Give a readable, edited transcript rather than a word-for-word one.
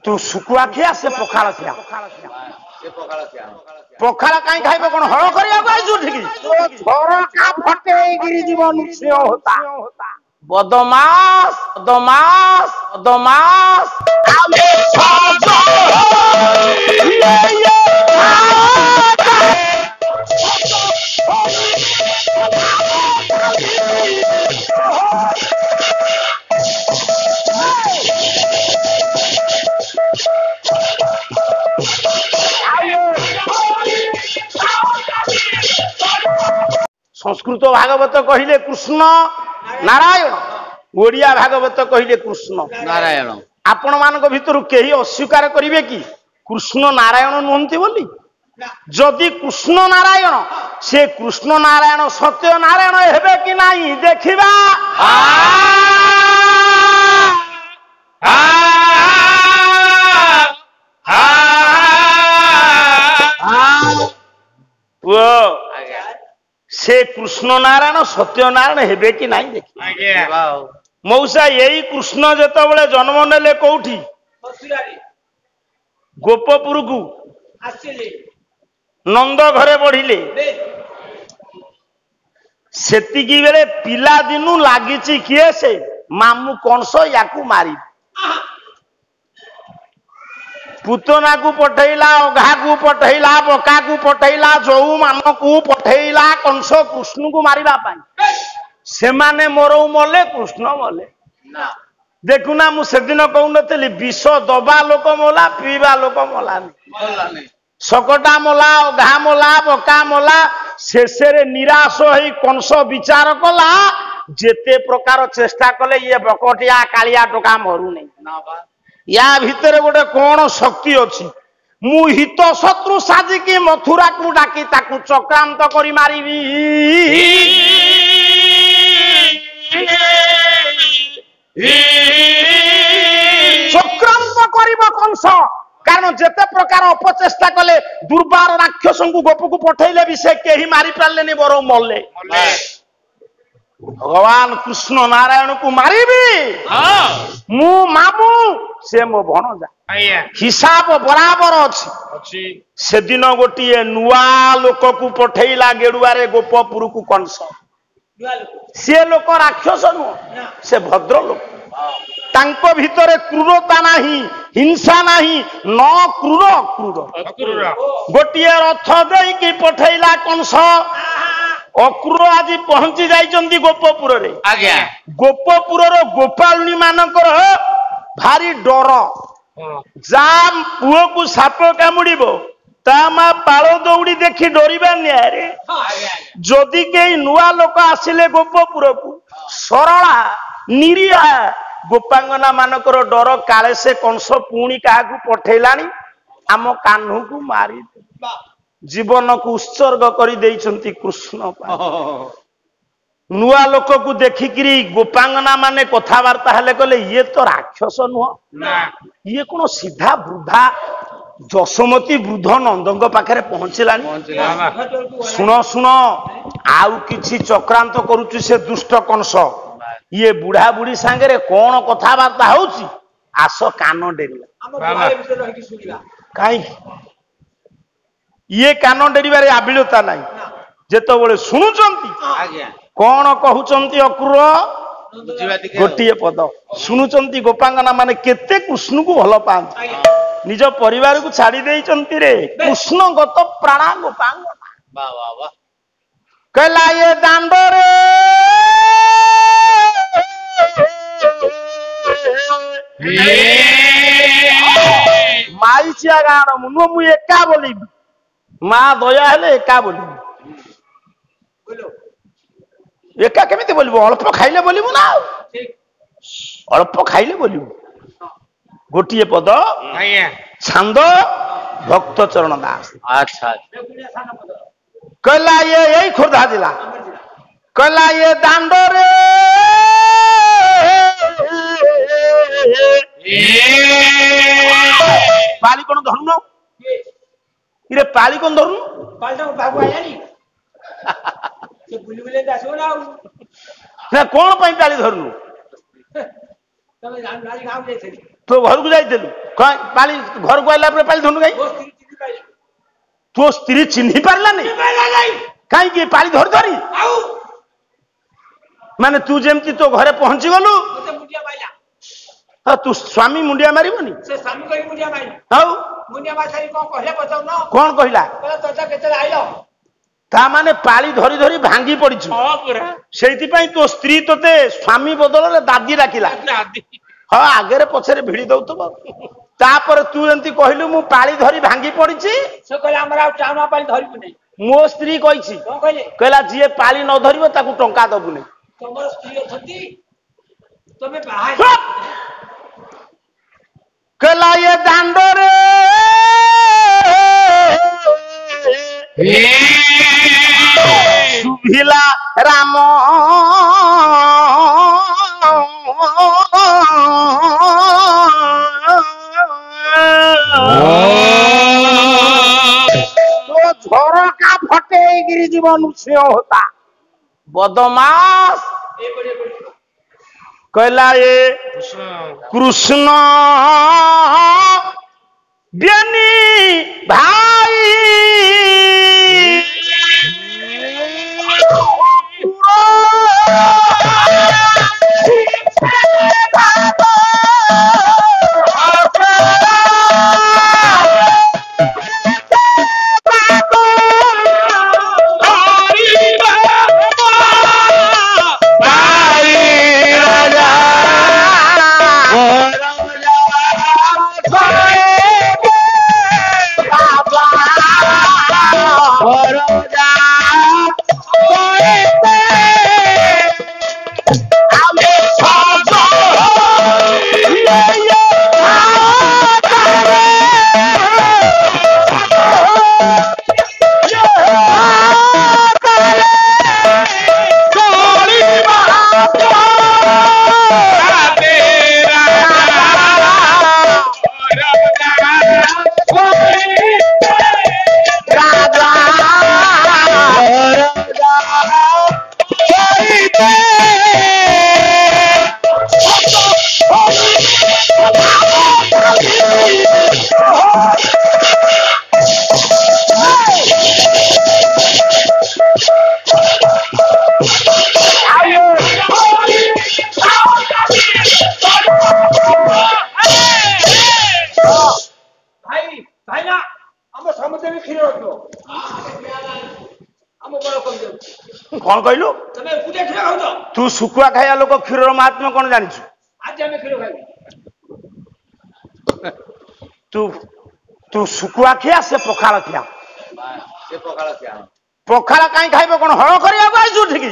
तू सुकुआ खिया से पखाल खिया पखाल कहीं खाइबो कोन हळ करिया आइजु ठीक झरका फटे गिरी जीवन से होता बदमाश बदमाश बदमाश आमे साजो ये संस्कृत भागवत कहिले कृष्ण नारायण ओडिया भागवत कहिले कृष्ण नारायण आपण मानक भितर केही अस्वीकार करिवे कि कृष्ण नारायण नुहंती बोली जदि कृष्ण नारायण से कृष्ण नारायण सत्य नारायण हेबे कि नाही देखिबा वो से कृष्ण नारायण सत्य नारायण हेबे कि नाही देखिबा मौसा यही कृष्ण जेतबेले जन्म नेले कोठी गोपपुर को नंद घरे बढ़िले सेतिकी बेले पिला दिनु लागिची किए से मामू कंस याकू मारी पुतना को पठैला अघा को पठैला बका को पठैला जौ मान को पठैला कंस कृष्ण को मारिबा पाई से माने मोरौ मले कृष्ण मले देखुना मु सेदिन कहूनथली विष दबा लोक मोला पीवा लोक मोला नहीं सकटा मोला घा मोला बका मोला शेषे निराश होई कंस विचार कला जेते प्रकार चेष्टा कले ये बकटिया कालिया टोका मरु नहीं या भितर गोटे कौन शक्ति अच्छी मु हित शत्रु साजिकी मथुरा को डाकी ताकू चक्रांत करी मारिबी चक्रांत करिब कंस कारण जेते प्रकार अपचेष्टा कले दुर्बार राक्षस को गोप को पठैले भी से केही मारी पारलेनी बरो मल्ले भगवान कृष्ण नारायण को मारिबी मु मामू से मो भणजा हिसाब बराबर अछि से दिन गोटिए नुआ लोक को पठैला गेडुआरे गोपपुर को कंस से लोक राक्षस नु से भद्र लोक तांको भितरे क्रूरता नाही हिंसा नाही न क्रूर क्रूर गोटिए रथ देई की पठैला कंस अक्रूर आज पहुंची जाइचंदी गोपपुर रे आज्ञा गोपपुर रो गोपालनी मानकर भारी डर जाम पुओ को साप कामुड़िबो ता मा पाळ दौड़ी देखि डरिबा न्यारे जदि केही नुआ लोक आसिले गोपपुर को सरला निरिया गोपांगना मानकर डर काले से कंस पुणी क्या पठेलानी आम कान्हू को मारी जीवन को उत्सर्ग करी देइछंती कृष्ण नुआ लोक को देखिकी गोपांगना माने कथबार्ता हेले कहले ये तो राक्षस नुह ये कौन सीधा वृद्धा जशमती वृद्ध नंदंग पाखे पहुंचलानी शुण शुण आउ किछि चक्रांत करुचि से दुष्ट कंस ये बुढ़ा बुढ़ी सांगे कौन कथबार्ता होउची आस कान डेरिला कहीं ये कान डेरिबारे आबिलता नहीं जेतो बळे सुनुचंती कौन कहउचंती अक्रूर गोटिए पद शुणुचंती गोपांगना माने केते कृष्ण को भल पांत निज परिवार को छाड़ी देइचंती रे कृष्ण गत प्राणा गोपांगना वाह वाह वाह कहला ये दांड रे माई चिया गाण मुनो मु एका बोली मां दया हेले एका बोली एका केमिति बोलिबो अल्प खाइले बोलिबो ना अल्प खाइले बोलिबो गोटिए पद छंद भक्त चरण दास अच्छा कहला ये यही खोर्धा जिला कहला ये दांड रे पाली कौन धरुन इरे पाली कौन धरुन पालटा बाबू आयानी से बुली बुले दासो ना कौन पाई पाली धरुन तमे जान राजी गांव ले छे ତୋ ଘରକୁ ଯାଇଥିଲୁ ପାଳି ଘରକୁ ଆଇଲା ପରେ ପାଳି ଧରୁନୁ କାଇଁ ତୋ ସ୍ତ୍ରୀ ଚିହ୍ନି ପାରିଲାନି କାହିଁକି ପାଳି ଧରି ଧରି ମାନେ ତୁ ଯେମିତି ତୋ ଘରେ ପହଞ୍ଚି ଗଲୁ ତୁ ସ୍ୱାମୀ ମୁଣ୍ଡିଆ ମାରିବନି ଆଉ କଣ କହିଲା ତା ମାନେ ପାଳି ଧରି ଧରି ଭାଙ୍ଗି ପଡିଛୁ ସେଇଥିପାଇଁ ତୋ ସ୍ତ୍ରୀ ତୋତେ ସ୍ୱାମୀ ବଦଳରେ ଦାଦି ଡାକିଲା ହଁ ଆଗରେ ପଛରେ ଭିଡି ଦଉଥିବ ତାପରେ ତୁ ଯେମିତି କହିଲୁ ମୁଁ ପାଳି ଧରି ଭାଙ୍ଗି ପଡିଛି ମୋ ସ୍ତ୍ରୀ କହିଛି କହିଲା ଯିଏ ପାଳି ନ ଧରିବ ତାକୁ ଟଙ୍କା ଦବୁନି କହିଲା ଏ ଦାଣ୍ଡରେ ଶୁଭିଲା ରାମ तो झरका फटेगिरी जीवन से होता बदमाश कहला ये कृष्ण बेनी भाई कौन कहलु तू सुकुआ खाया लोक क्षीर महात्मा कौन जानिछु तू तू सुकुआ खिया से पखाल खिया पखाल कहीं खाइब कौन हल करिया आइछु ठीक